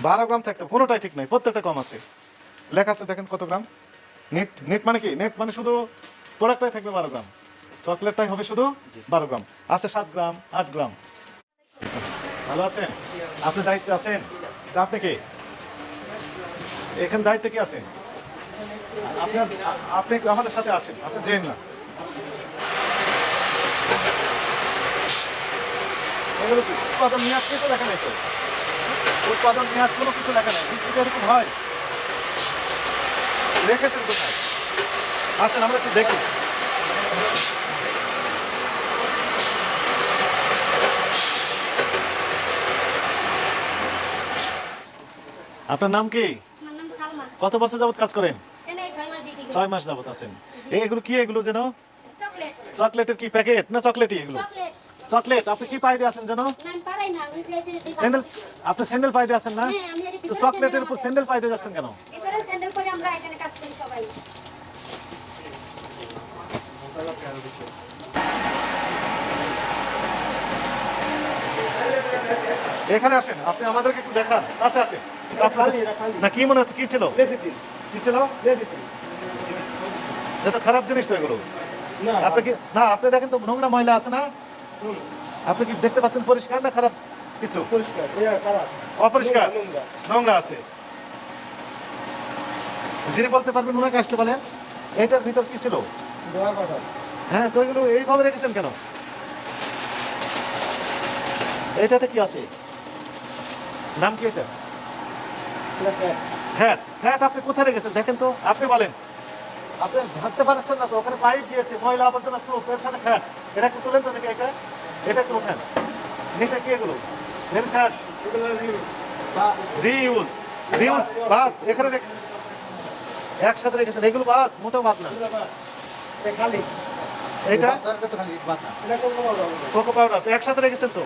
12 গ্রাম থাকতে কোনোটাই ঠিক নাই, প্রত্যেকটা কম আছে। লেখা আছে দেখেন কত গ্রাম। নেট নেট মানে কি? নেট মানে শুধু প্রোডাক্টটাই থাকবে 12 গ্রাম, চকলেটটাই হবে শুধু 12 গ্রাম। আছে 7 গ্রাম, 8 গ্রাম। ভালো আছেন? আপনি দায়িত্বে আছেন? তা আপনি কি এখানে দায়িত্বে কি আছেন? আপনি আপনি একটু আমাদের সাথে আসেন, আপনি যেন না। এগুলো কি উৎপাদন মেয়াদ কিছু লেখা নেই তো? উৎপাদন মেয়াদ কোনো কিছু লেখা নেই। বিস্কুট এরকম হয়? রেখেছেন কোথায়? আসেন আমরা একটু দেখি। আপনার নাম কি? আমার নাম সালমা। কত বছর যাবত কাজ করেন? এনে 6 মাস ডিউটি করি। 6 মাস যাবত আছেন। এগুলো কি? এগুলো যেন চকলেট। চকলেটের কি প্যাকেট না চকলেটই এগুলো? চকলেট। চকলেট। আপনি কি পাই দিয়ে আছেন যেন? না আমি পারাই না। আমি যে স্যান্ডেল। আপনি স্যান্ডেল পাই দিয়ে আছেন না? হ্যাঁ, আমি এর তো ভিতরে চকলেটের উপর স্যান্ডেল পাই দিয়ে যাচ্ছেন কেন? এবারে স্যান্ডেল পরে আমরা এখানে কাজ করি সবাই। এখানে আসেন, আপনি আমাদেরকে একটু দেখান। কাছে আসেন। আপনার না কি মনে হচ্ছে? কি ছিল? কি ছিল? এটা তো খারাপ জিনিস তো এগুলো। আপনি কি না, আপনি দেখেন তো নোংরা ময়লা আছে না? আপনি কি দেখতে পাচ্ছেন পরিষ্কার না খারাপ কিছু? অপরিষ্কার, নোংরা আছে। যিনি বলতে পারবেন ওনাকে আসতে বলেন। এটার ভিতর কি ছিল? হ্যাঁ, তো এগুলো এইভাবে রেখেছেন কেন? এটাতে কি আছে? নাম কি এটা? ফ্যাট। ফ্যাট আপনি কোথায় রেখেছেন দেখেন তো, আপনি বলেন। আপনি ভাবতে পারছেন না তো, ওখানে পাইপ দিয়েছে, ময়লা আবর্জনা স্তূপ, এর সাথে ফ্যাট। এটা একটু তুলেন তো দেখে। এটা একটু ওঠেন। নিচে কি এগুলো? Very sad. রিউজ। রিউজ বাদ এখানে রেখেছেন, একসাথে রেখেছেন। এগুলো বাদ, মোটেও বাদ না। এটা কোকো পাউডার তো একসাথে রেখেছেন তো।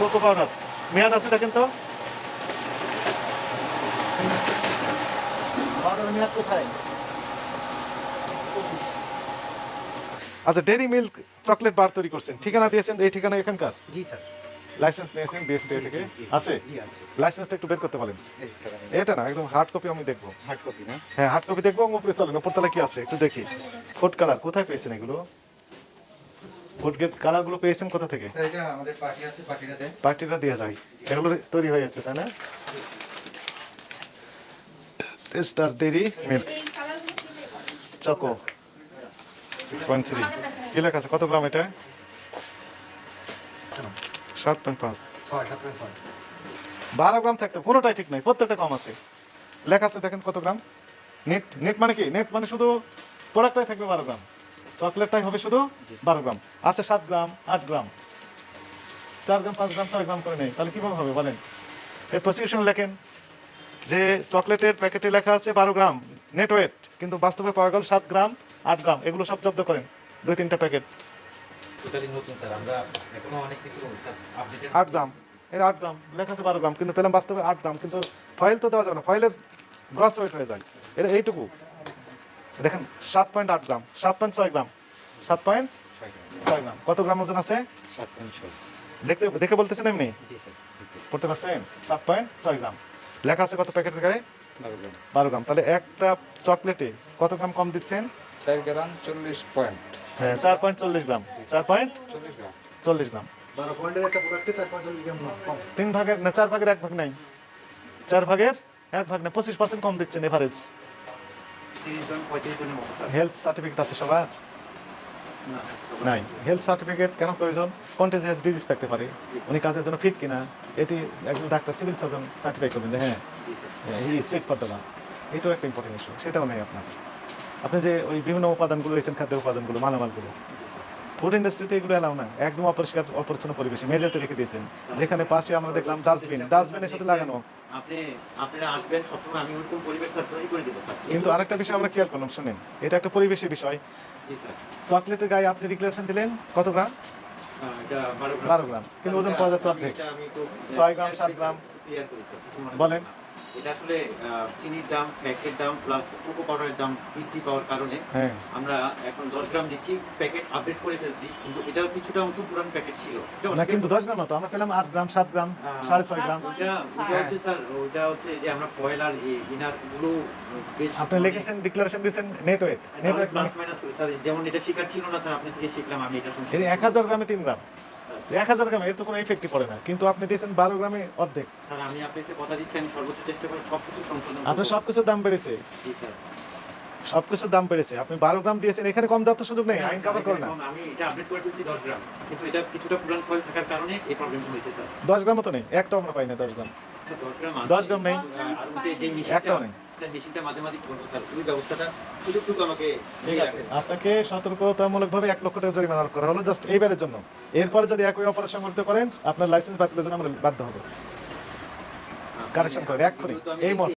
কোকো পাউডার মেয়াদ আছে দেখেন তো। পাউডারের মেয়াদ কোথায়? আচ্ছা, ডেইরি মিল্ক চকলেট বার তৈরি করছেন, ঠিকানা দিয়েছেন, এই ঠিকানা এখানকার? জি স্যার। লাইসেন্স নিয়েছেন বিএসটি থেকে? আছে? জি আছে। লাইসেন্সটা একটু বের করতে বলেন। এই স্যার আমি এটা না, একদম হার্ড কপি আমি দেখবো। হার্ড কপি না? হ্যাঁ, হার্ড কপি দেখবো। উপরে চলেন, উপরতলা কি আছে একটু দেখি। ফুড কালার কোথায় পেয়েছেন এগুলো? ফুড কালার গুলো পেয়েছেন কোথা থেকে? স্যার এটা আমাদের পার্টি আছে, পার্টিটা দেন। পার্টিটা দিয়ে যায়, এগুলো তৈরি হয়ে যাচ্ছে তাই না? স্টার ডেইরি মিল্ক এই কালারগুলো কি? চকো 6.3 কি লেখা আছে? কত গ্রাম এটা? 7.5। 7.6। 12 গ্রাম থাকতে কোনোটাই ঠিক নাই, প্রত্যেকটা কম আছে। লেখা আছে দেখেন কত গ্রাম। নেট নেট মানে কি? নেট মানে শুধু প্রোডাক্টটাই থাকবে 12 গ্রাম, চকলেটটাই হবে শুধু 12 গ্রাম। আছে 7 গ্রাম, 8 গ্রাম, 4 গ্রাম, 5 গ্রাম, 6 গ্রাম করে নেই, তাহলে কিভাবে হবে বলেন? এই প্রসিকিউশন লেখেন যে চকলেটের প্যাকেটে লেখা আছে 12 গ্রাম নেট ওয়েট, কিন্তু বাস্তবে পাওয়া গেল 7 গ্রাম, 8 গ্রাম। এগুলো সব জব্দ করেন, 2-3টা প্যাকেট। টোটালি নতুন স্যার, আমরা এখনো অনেক কিছু আপডেটেড। 8 গ্রাম, এর 8 গ্রাম লেখা আছে 12 গ্রাম, কিন্তু পেলাম বাস্তবে 8 গ্রাম। কিন্তু ফয়েল তো দেওয়া যাবে না, ফয়েলের গ্রস ওয়েট হয়ে যায়। এটা এইটুকু দেখেন, 7.8 গ্রাম, 7.6 গ্রাম, 7.6 গ্রাম। কত গ্রাম ওজন আছে? 7.6। দেখতে দেখে বলতেছেন এমনি জি স্যার। পড়তে পারছেন? 7.6 গ্রাম লেখা আছে। কত প্যাকেটের গায়ে? 12 গ্রাম। 12 গ্রাম। তাহলে একটা চকলেটে কত গ্রাম কম দিচ্ছেন? 4 গ্রাম 40 পয়েন্ট। হ্যাঁ, 4.40 গ্রাম, 40 গ্রাম। 4.40 গ্রাম। 12 পয়েন্টের একটা প্রোডাক্টে 4.5 গ্রাম কম। 3 ভাগের না 4 ভাগের 1 ভাগ নাই, 4 ভাগের 1 ভাগ না, 25% কম দিচ্ছেন এভারেজ। 30 জন 35 জনের মতো স্যার। হেলথ সার্টিফিকেট আছে সবার? না নাই। হেলথ সার্টিফিকেট কেন প্রয়োজন? কন্টেজিয়াস ডিজিজ থাকতে পারে, উনি কাজের জন্য ফিট কিনা এটি একজন ডাক্তার, সিভিল সার্জন সার্টিফাই করবেন যে হ্যাঁ he is fit for the work. এটাও একটা ইম্পর্টেন্ট ইস্যু, সেটাও নেই আপনার। আপনি যে ওই বিভিন্ন উপাদানগুলো রয়েছেন, খাদ্য উপাদানগুলো, মালামালগুলো, ফুড ইন্ডাস্ট্রিতে এগুলো এলাও না। একদম অপরিষ্কার অপরিচ্ছন্ন পরিবেশে মেঝেতে রেখে দিয়েছেন, যেখানে পাশে আমরা দেখলাম ডাস্টবিনের সাথে লাগানো। আপনারা আসবেন সবসময়, আমি ওরকম পরিবেশ স্যার তৈরি করে দেব স্যার। কিন্তু আরেকটা বিষয় আমরা খেয়াল করলাম, শুনেন, এটা একটা পরিবেশের বিষয়। জি স্যার। চকলেটের গায়ে আপনি রিক্লেশন দিলেন কত গ্রাম? এটা 12 গ্রাম। 12 গ্রাম, কিন্তু ওজন পাওয়া যাচ্ছে অর্ধেক। এটা আমি তো 6 গ্রাম, 7 গ্রাম ক্লিয়ার করি স্যার। বলেন। এটা আসলে চিনির দাম, প্যাকেট দাম প্লাস কোকো পাউডারের দাম বৃদ্ধি পাওয়ার কারণে হ্যাঁ আমরা এখন 10 গ্রাম দিচ্ছি। প্যাকেট আপডেট করে ফেলছি, কিন্তু এটাও কিছুটা অংশ পুরান প্যাকেট ছিল। না কিন্তু 10 গ্রাম না তো, আমরা পেলাম 8 গ্রাম 7 গ্রাম 6.5 গ্রাম। ওটা হচ্ছে স্যার, ওটা হচ্ছে যে আমরা ফয়েল আর ইনার গুলো বেশ আপনি লিখেছেন, ডিক্লারেশন দিয়েছেন net weight. Net weight plus minus sir, যেমন এটা শিকার ছিল না স্যার, আপনি থেকে শিখলাম, আমি এটা শুনছি। এর 1000 গ্রামে 3 গ্রাম, 1000 গ্রামে এর তো কোনো ইফেক্টই পড়ে না, কিন্তু আপনি দিয়েছেন 12 গ্রামে অর্ধেক। স্যার আমি আপনাকে কথা দিচ্ছি, আমি সর্বোচ্চ চেষ্টা করে সবকিছু সংশোধন আপনার করব। সবকিছুর দাম বেড়েছে, জি স্যার। সবকিছুর দাম বেড়েছে। আপনি 12 গ্রাম দিয়েছেন, এখানে কম দেওয়ার তো সুযোগ নেই, আইন কভার করে না। আমি এটা আপডেট করে ফেলছি 10 গ্রাম, কিন্তু এটা কিছুটা পুরান ফয়েল থাকার কারণে এই প্রবলেমটা হয়েছে স্যার। 10 গ্রামও তো নেই, একটাও আমরা পাই না 10 গ্রাম। স্যার 10 গ্রাম 10 গ্রাম নেই, আর যে মেশিনটা একটাও নেই। স্যার মেশিনটা মাঝে মাঝে করবো স্যার, ওই ব্যবস্থাটা সুযোগটুকু আমাকে ঠিক আছে, আপনাকে সতর্কতামূলকভাবে 1 লক্ষ টাকা জরিমানা আরোপ করা হলো জাস্ট এইবারের জন্য। এরপরে যদি একই অপারেশন করতে করেন, আপনার লাইসেন্স বাতিলের জন্য আমরা বাধ্য হবো। কারেকশন করে এক্ষুনি এই মুহূর্তে।